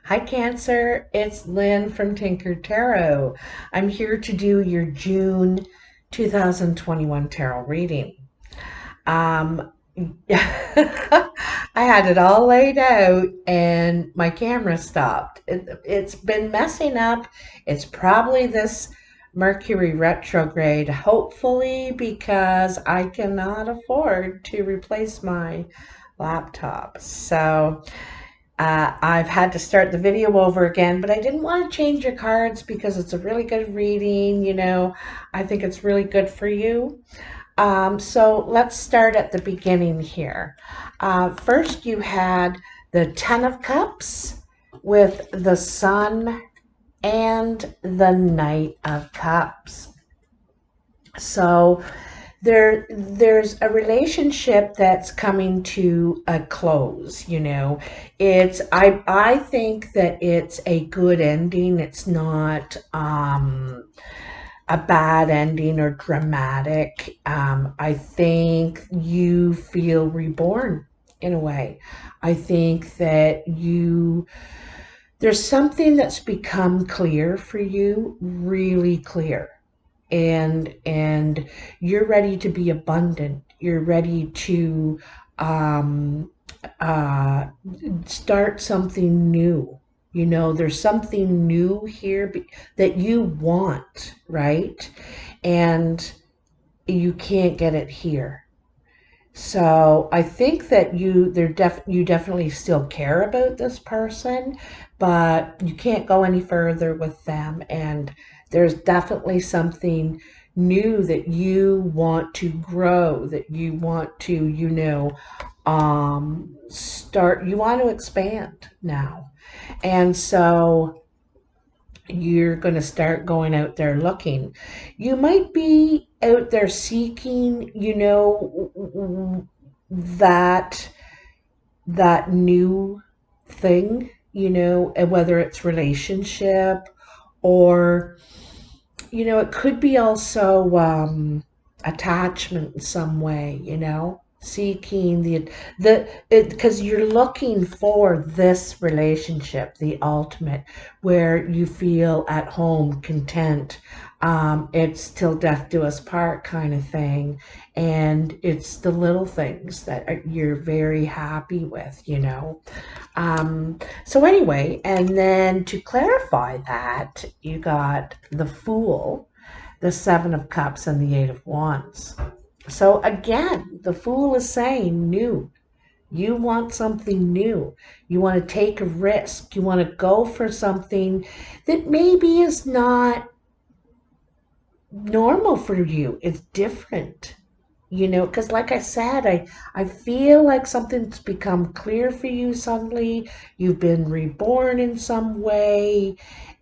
Hi Cancer, it's Lynn from Tinker Tarot. I'm here to do your June 2021 tarot reading. Um, I had it all laid out and my camera stopped. It's been messing up. It's probably this Mercury retrograde, hopefully, because I cannot afford to replace my laptop. So I've had to start the video over again, but I didn't want to change your cards because it's a really good reading. I think it's really good for you. So let's start at the beginning here. First, you had the Ten of Cups with the Sun and the Knight of Cups. So there's a relationship that's coming to a close. I think that it's a good ending. It's not a bad ending or dramatic. I think you feel reborn in a way. I think that there's something that's become clear for you, really clear, and you're ready to be abundant. You're ready to um, uh, start something new. There's something new here that you want, right? And you can't get it here. So I think that you definitely still care about this person, but you can't go any further with them. And there's definitely something new that you want to grow, that you want to, you want to expand now. And so you're going to start going out there looking. You might be out there seeking, that new thing, and whether it's relationship or, it could be also attachment in some way, seeking because you're looking for this relationship, the ultimate, where you feel at home, content. It's till death do us part kind of thing, and it's the little things that you're very happy with. So anyway, and then to clarify that, you got the Fool, the Seven of Cups, and the Eight of Wands. So again, the Fool is saying new. You want something new. You want to take a risk. You want to go for something that maybe is not normal for you. It's different. Because like I said, I feel like something's become clear for you suddenly. You've been reborn in some way,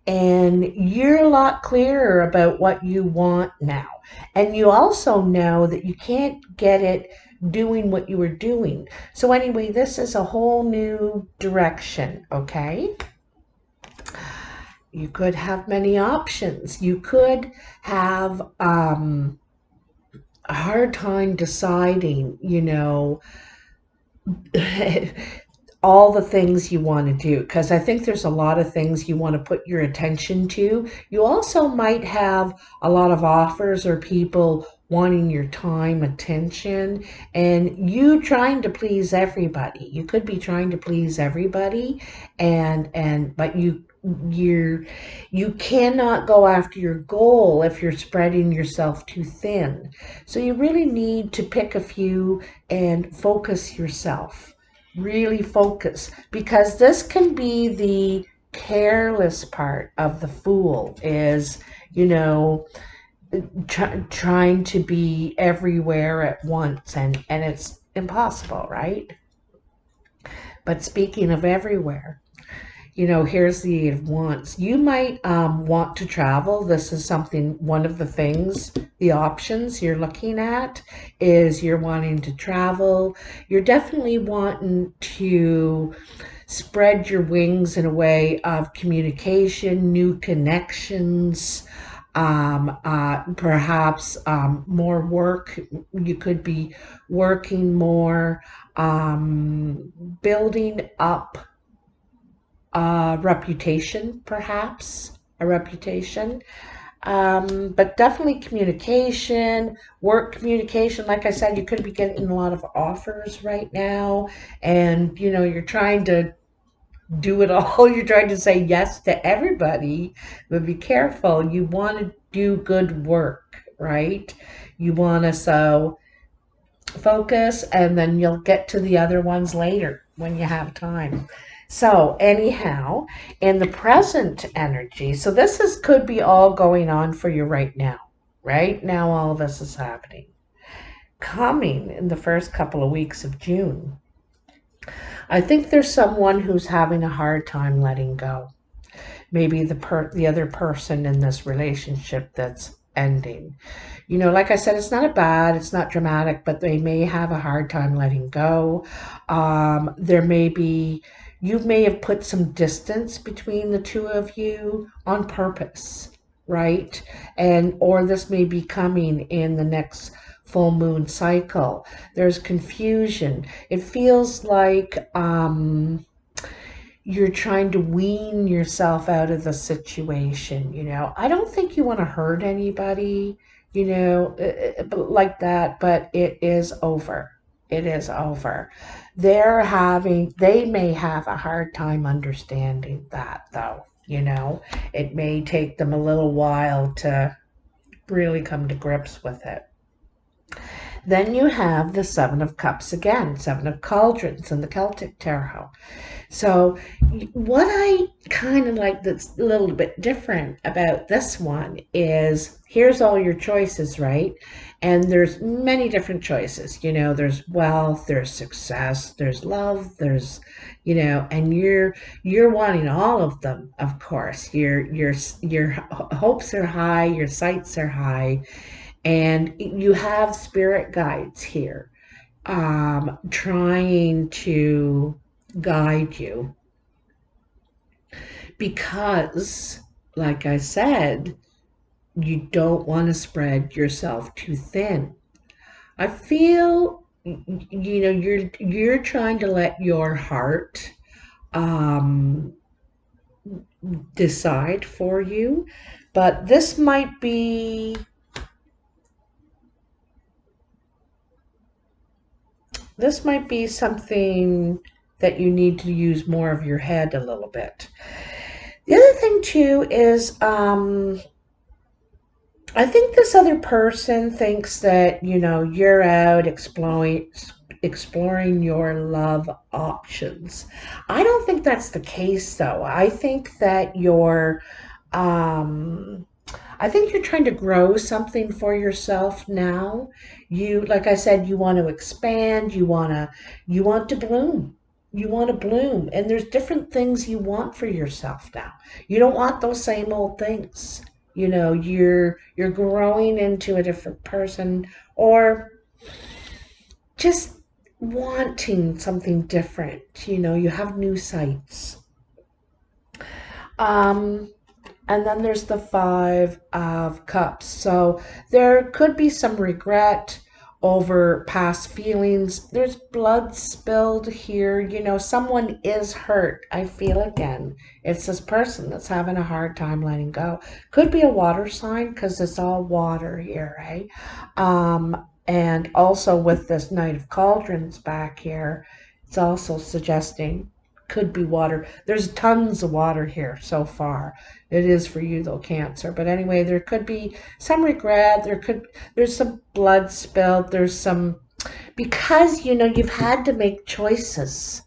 and you're a lot clearer about what you want now. And you also know that you can't get it doing what you were doing. So anyway, this is a whole new direction, okay? You could have many options. You could have a hard time deciding, all the things you want to do, because I think there's a lot of things you want to put your attention to. You also might have a lot of offers or people wanting your time, attention, and you trying to please everybody. You could be trying to please everybody, but you cannot go after your goal if you're spreading yourself too thin. So you really need to pick a few and focus yourself. Really focus, because this can be the careless part of the Fool, is, trying to be everywhere at once, and it's impossible, right? But speaking of everywhere, here's the Eight of Wands. You might want to travel. This is one of the things, the options you're looking at is you're wanting to travel. You're definitely wanting to spread your wings in a way of communication, new connections, perhaps more work. You could be working more, building up reputation, perhaps, a reputation. But definitely communication, work communication. Like I said, you could be getting a lot of offers right now, and you're trying to do it all. You're trying to say yes to everybody, but be careful. You want to do good work, right? You want to so focus, and then you'll get to the other ones later when you have time. So anyhow, in the present energy, so this is could be all going on for you right now. Right now, all of this is happening. Coming in the first couple of weeks of June, I think there's someone who's having a hard time letting go. Maybe the other person in this relationship that's ending. Like I said, it's not bad, it's not dramatic, but they may have a hard time letting go. There may be, you may have put some distance between the two of you on purpose, right? Or this may be coming in the next full moon cycle. There's confusion. It feels like, you're trying to wean yourself out of the situation. I don't think you want to hurt anybody, like that, but it is over. It is over. They may have a hard time understanding that, though. It may take them a little while to really come to grips with it. Then you have the Seven of Cups again, Seven of Cauldrons in the Celtic Tarot. So what I kind of like that's a little bit different about this one is here's all your choices, right? And there's many different choices. There's wealth, there's success, there's love, there's, and you're wanting all of them, of course. Your hopes are high, your sights are high, and you have spirit guides here, trying to guide you, because like I said, you don't want to spread yourself too thin. I feel you're trying to let your heart decide for you, but this might be something that you need to use more of your head a little bit. The other thing too is, I think this other person thinks that, you're out exploring your love options. I don't think that's the case, though. I think that I think you're trying to grow something for yourself now. Like I said, you want to expand, you want to bloom. You want to bloom, and there's different things you want for yourself now. You don't want those same old things. You're growing into a different person, or just wanting something different. You have new sights. And then there's the Five of Cups. So there could be some regret over past feelings. There's blood spilled here. Someone is hurt. I feel again. It's this person that's having a hard time letting go. Could be a water sign because it's all water here, right? And also with this Knight of Cauldrons back here, it's also suggesting could be water. There's tons of water here so far. It is for you though, Cancer. But anyway, there could be some regret. There's some blood spilled. There's some, because you've had to make choices.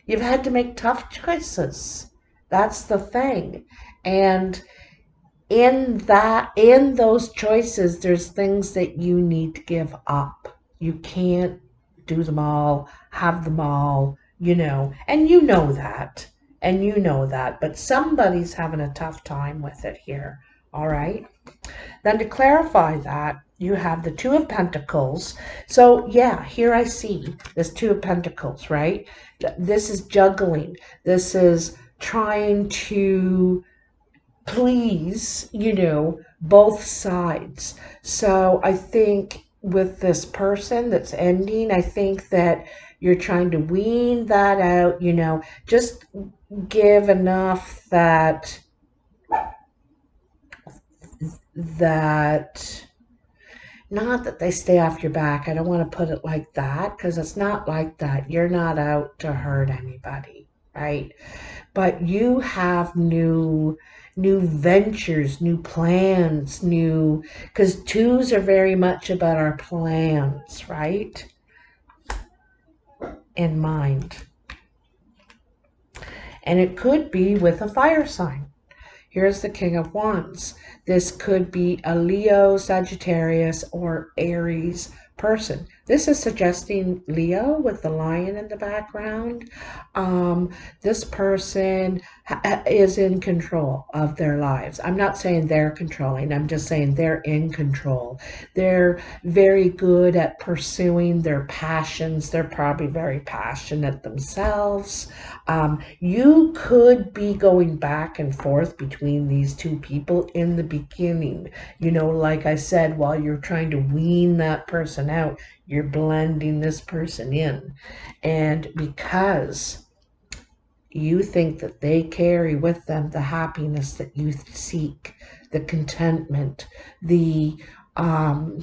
You've had to make tough choices. That's the thing. And in those choices, there's things that you need to give up. You can't do them all, have them all, and that, but somebody's having a tough time with it here. All right. Then to clarify that, you have the Two of Pentacles. So yeah, here I see this Two of Pentacles, right? This is juggling. This is trying to please, both sides. So I think with this person that's ending, I think that you're trying to wean that out, just give enough that not that they stay off your back. I don't want to put it like that, because it's not like that. You're not out to hurt anybody, right? But you have new ventures, new plans, new, because twos are very much about our plans, right? In mind. And it could be with a fire sign. Here's the King of Wands. This could be a Leo, Sagittarius, or Aries person. This is suggesting Leo with the lion in the background. This person is in control of their lives. I'm not saying they're controlling. I'm just saying they're in control. They're very good at pursuing their passions. They're probably very passionate themselves. You could be going back and forth between these two people in the beginning. You know, like I said, while you're trying to wean that person out, you're blending this person in. And because you think that they carry with them the happiness that you seek, the contentment, the I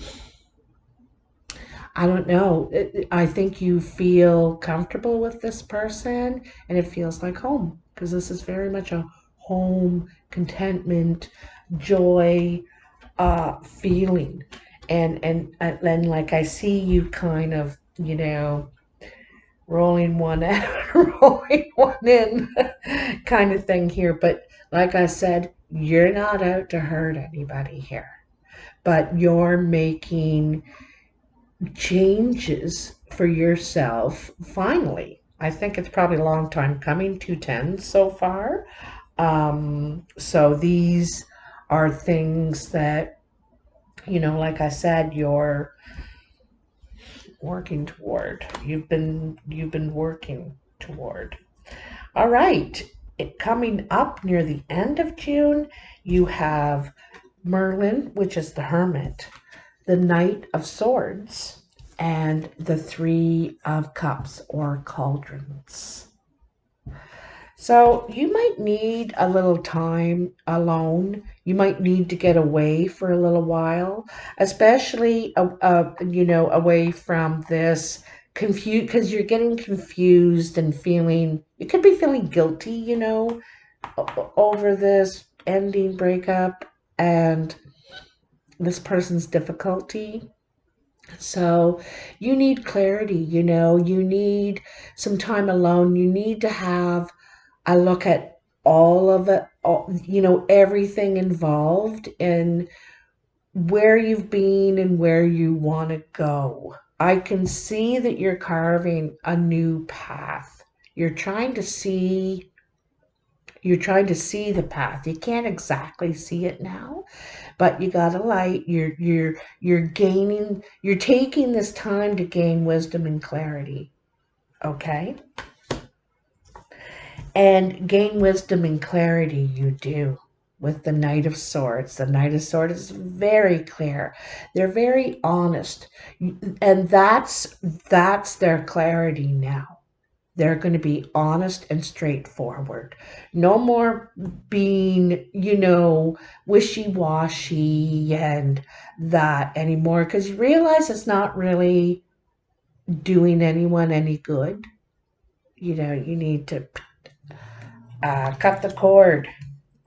don't know. I think you feel comfortable with this person, and it feels like home, because this is very much a home, contentment, joy feeling. And like I see you kind of, rolling one out, rolling one in kind of thing here. But like I said, you're not out to hurt anybody here, but you're making changes for yourself finally. I think it's probably a long time coming, 2 10s so far. So these are things that, like I said, you're working toward. You've been working toward. All right. Coming up near the end of June, you have Merlin, which is the Hermit, the Knight of Swords, and the Three of Cups or Cauldrons. So you might need a little time alone. You might need to get away for a little while, especially, away from this confused, because you're getting confused and feeling, you could be feeling guilty, over this ending breakup and this person's difficulty. So you need clarity, you need some time alone. You need to have a look at all of it, everything involved and where you've been and where you want to go. I can see that you're carving a new path. You're trying to see the path. You can't exactly see it now, but you got a light. You're taking this time to gain wisdom and clarity. Okay? And gain wisdom and clarity you do with the Knight of Swords. The Knight of Swords is very clear. They're very honest. And that's their clarity now. They're going to be honest and straightforward. No more being, wishy-washy and that anymore, because you realize it's not really doing anyone any good. You need to cut the cord.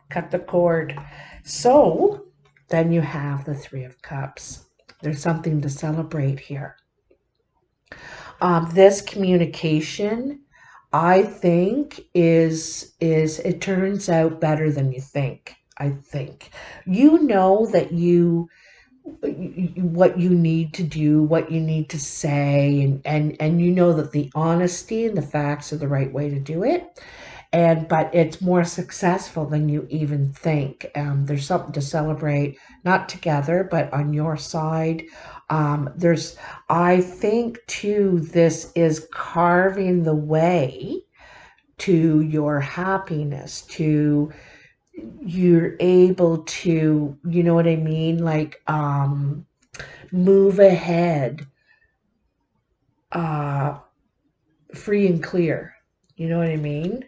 Cut the cord. So then you have the Three of Cups. There's something to celebrate here. This communication, I think, is it turns out better than you think. I think that what you need to do, what you need to say, and that the honesty and the facts are the right way to do it. But it's more successful than you even think. There's something to celebrate, not together, but on your side. I think too, this is carving the way to your happiness, to you're able to, you know what I mean? Like, move ahead, free and clear. You know what I mean?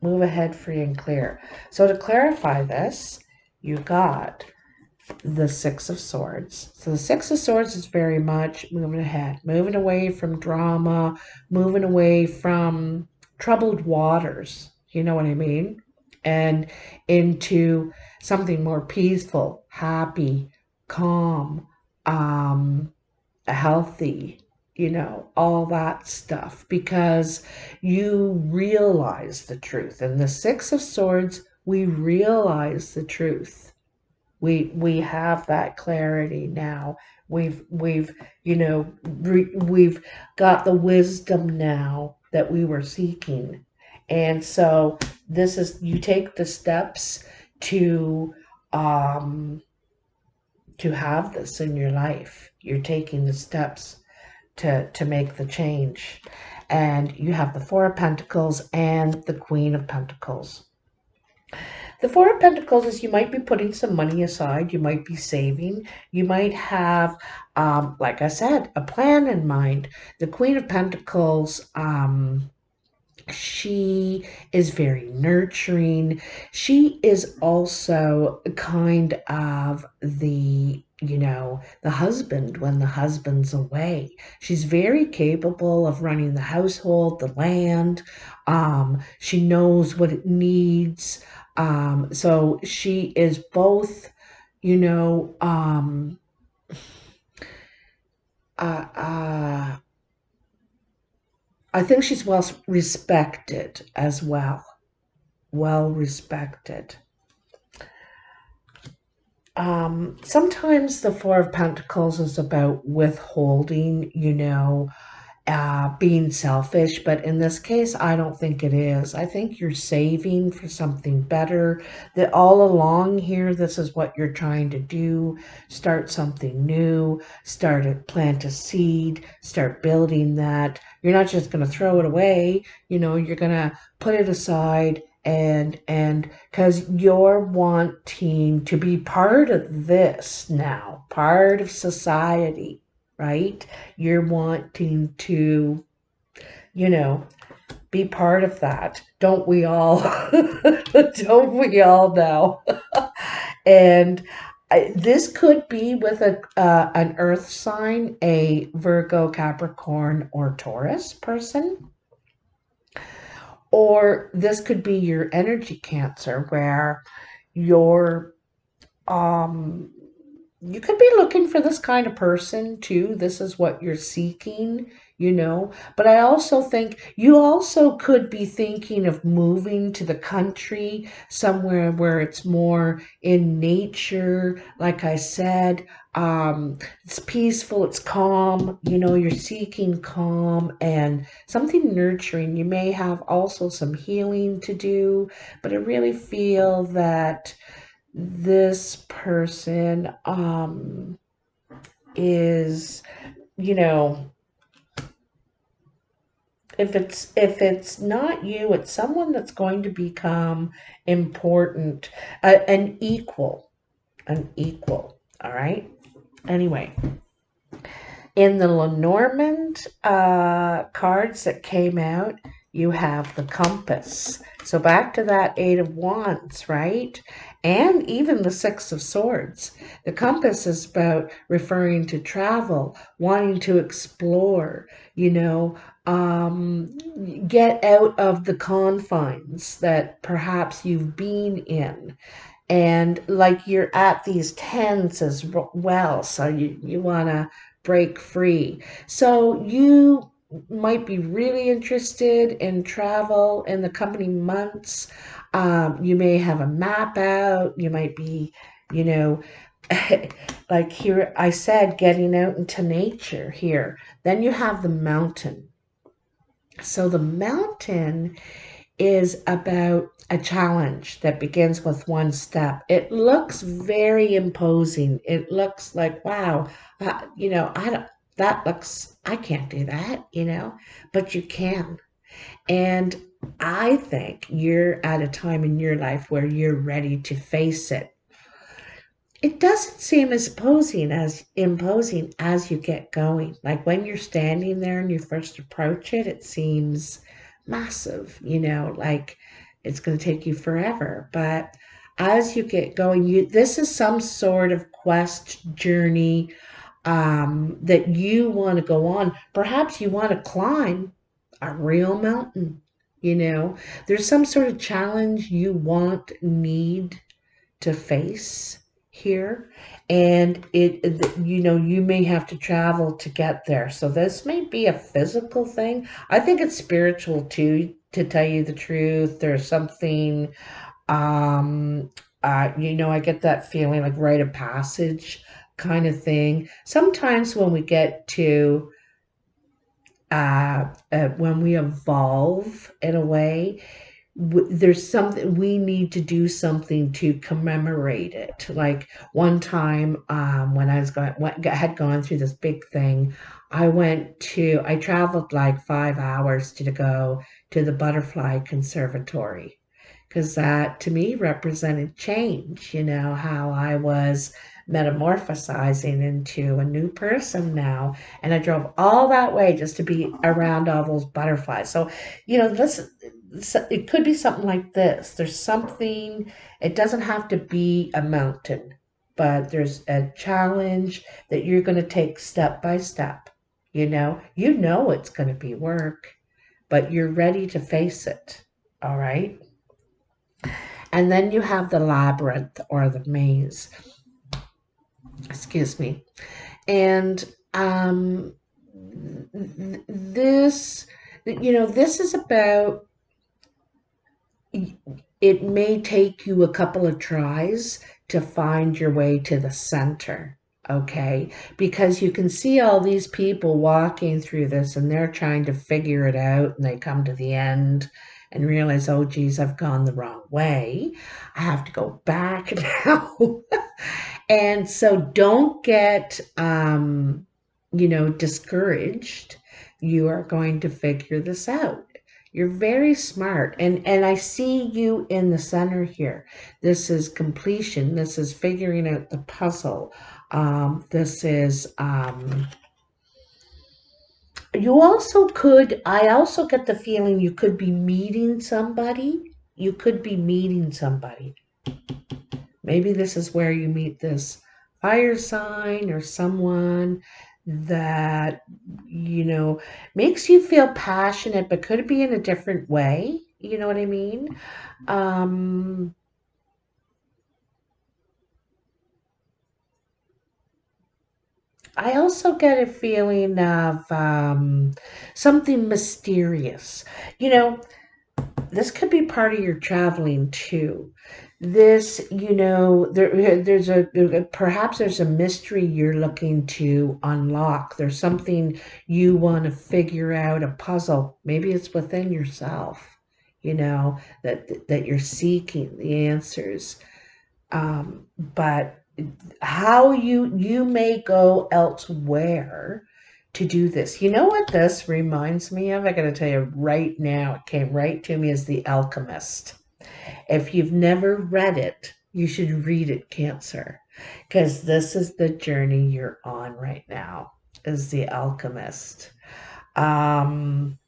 Move ahead free and clear. So to clarify this, you got the Six of Swords. So the Six of Swords is very much moving ahead, moving away from drama, moving away from troubled waters. You know what I mean? And into something more peaceful, happy, calm, healthy, all that stuff, because you realize the truth. And the Six of Swords, we realize the truth. We have that clarity now. We've we've got the wisdom now that we were seeking. And so this is, you take the steps to um have this in your life. You're taking the steps to make the change. And you have the Four of Pentacles and the Queen of Pentacles. The Four of Pentacles is, you might be putting some money aside, you might be saving, you might have, like I said, a plan in mind. The Queen of Pentacles, she is very nurturing. She is also kind of the husband when the husband's away. She's very capable of running the household, the land. She knows what it needs. So she is both, you know, I think she's well respected as well. Well respected. Sometimes the Four of Pentacles is about withholding, being selfish, but in this case, I don't think it is. I think you're saving for something better. That all along here, this is what you're trying to do. Start something new, plant a seed, start building that. You're not just going to throw it away, you're going to put it aside, and because you're wanting to be part of this now, part of society, right? You're wanting to, be part of that. Don't we all? Don't we all now? And this could be with an earth sign, a Virgo, Capricorn, or Taurus person. Or this could be your energy Cancer, where you're you could be looking for this kind of person too. This is what you're seeking, But I also think you also could be thinking of moving to the country, somewhere where it's more in nature. Like I said, it's peaceful, it's calm, you're seeking calm and something nurturing. You may have also some healing to do, but I really feel that this person is, if it's not you, it's someone that's going to become important, an equal. All right. Anyway, in the Lenormand cards that came out, you have the compass. So back to that Eight of Wands, right? And even the Six of Swords. The compass is about referring to travel, wanting to explore, get out of the confines that perhaps you've been in. And like you're at these tents as well, so you want to break free. So you might be really interested in travel in the coming months. You may have a map out. You might be, you know, like here I said, getting out into nature here. Then you have the mountain. So the mountain is about a challenge that begins with one step. It looks very imposing. It looks like, wow, I don't, I can't do that, but you can. And I think you're at a time in your life where you're ready to face it. It doesn't seem as imposing as you get going. Like when you're standing there and you first approach it, it seems massive, like It's going to take you forever. But as you get going, this is some sort of quest journey that you want to go on. Perhaps you want to climb a real mountain. There's some sort of challenge you need to face here, and you may have to travel to get there. So this may be a physical thing. I think it's spiritual too, to tell you the truth. There's something, um I get that feeling like rite of passage kind of thing. Sometimes when we get to when we evolve in a way, there's something we need to do, something to commemorate it. Like one time, when I was had gone through this big thing, I traveled like 5 hours to go to the butterfly conservatory, because that to me represented change. How I was metamorphosizing into a new person now, and I drove all that way just to be around all those butterflies. So this, it could be something like this. There's something, it doesn't have to be a mountain, but there's a challenge that you're going to take step by step. It's going to be work, but you're ready to face it. All right. And then you have the labyrinth, or the maze. Excuse me. And this, this is about, it may take you a couple of tries to find your way to the center, okay? Because you can see all these people walking through this, and they're trying to figure it out, and they come to the end and realize, oh, geez, I've gone the wrong way. I have to go back now. And so don't get, discouraged. You are going to figure this out. You're very smart. And I see you in the center here. This is completion. This is figuring out the puzzle. This is, I also get the feeling you could be meeting somebody. You could be meeting somebody. Maybe this is where you meet this fire sign, or someone that, makes you feel passionate, but could be in a different way. You know what I mean? Um, I also get a feeling of something mysterious. You know, this could be part of your traveling too. This, perhaps there's a mystery you're looking to unlock. There's something you want to figure out, a puzzle. Maybe it's within yourself, that you're seeking the answers. But how you may go elsewhere to do this. You know what this reminds me of? I got to tell you right now, it came right to me, as The Alchemist. If you've never read it, you should read it, Cancer, because this is the journey you're on right now, is The Alchemist. Um,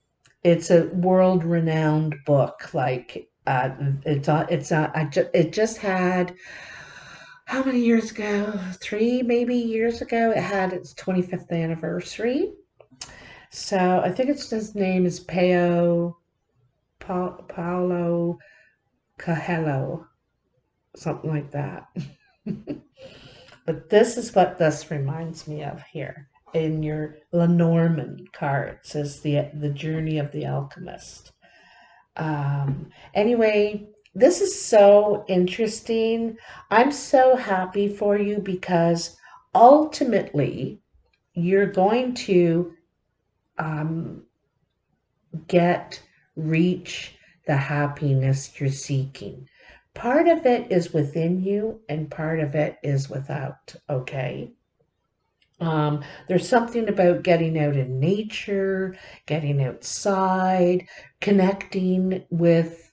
it's a world-renowned book. Like, it just had, how many years ago? 3 maybe years ago. It had its 25th anniversary. So I think his name is Paulo Coelho, something like that. But this is what this reminds me of here in your Lenormand cards, is the journey of the alchemist. Anyway, this is so interesting. I'm so happy for you, because ultimately you're going to um, reach the happiness you're seeking. Part of it is within you, and part of it is without, okay? There's something about getting out in nature, getting outside, connecting with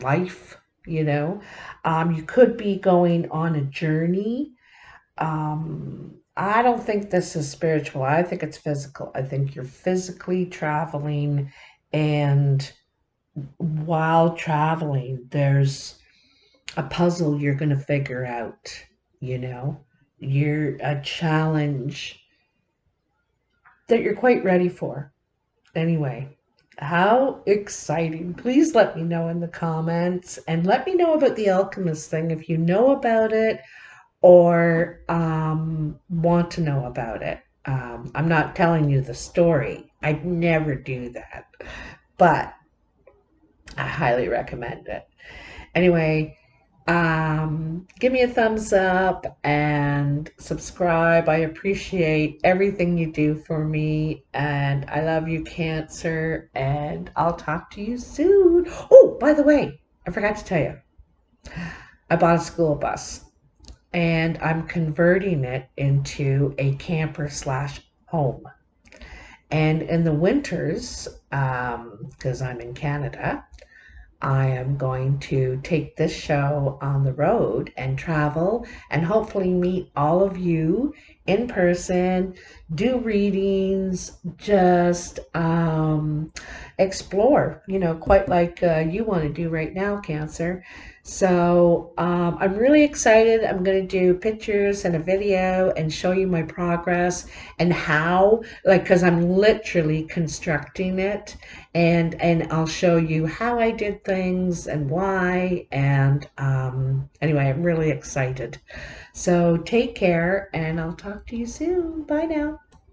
life, You could be going on a journey. I don't think this is spiritual. I think it's physical. I think you're physically traveling, and while traveling, there's a puzzle you're going to figure out, you know, you're a challenge that you're quite ready for. Anyway, how exciting. Please let me know in the comments and let me know about the Alchemist thing if you know about it or want to know about it. I'm not telling you the story. I'd never do that, but I highly recommend it. Anyway, give me a thumbs up and subscribe. I appreciate everything you do for me, and I love you, Cancer, and I'll talk to you soon. Oh, by the way, I forgot to tell you, I bought a school bus and I'm converting it into a camper slash home. And in the winters, because I'm in Canada, I am going to take this show on the road and travel and hopefully meet all of you in person, do readings, just explore, quite like you want to do right now, Cancer. So I'm really excited. I'm going to do pictures and a video and show you my progress and how, like, because I'm literally constructing it and I'll show you how I did things and why. And anyway, I'm really excited. So take care, and I'll talk to you soon. Bye now.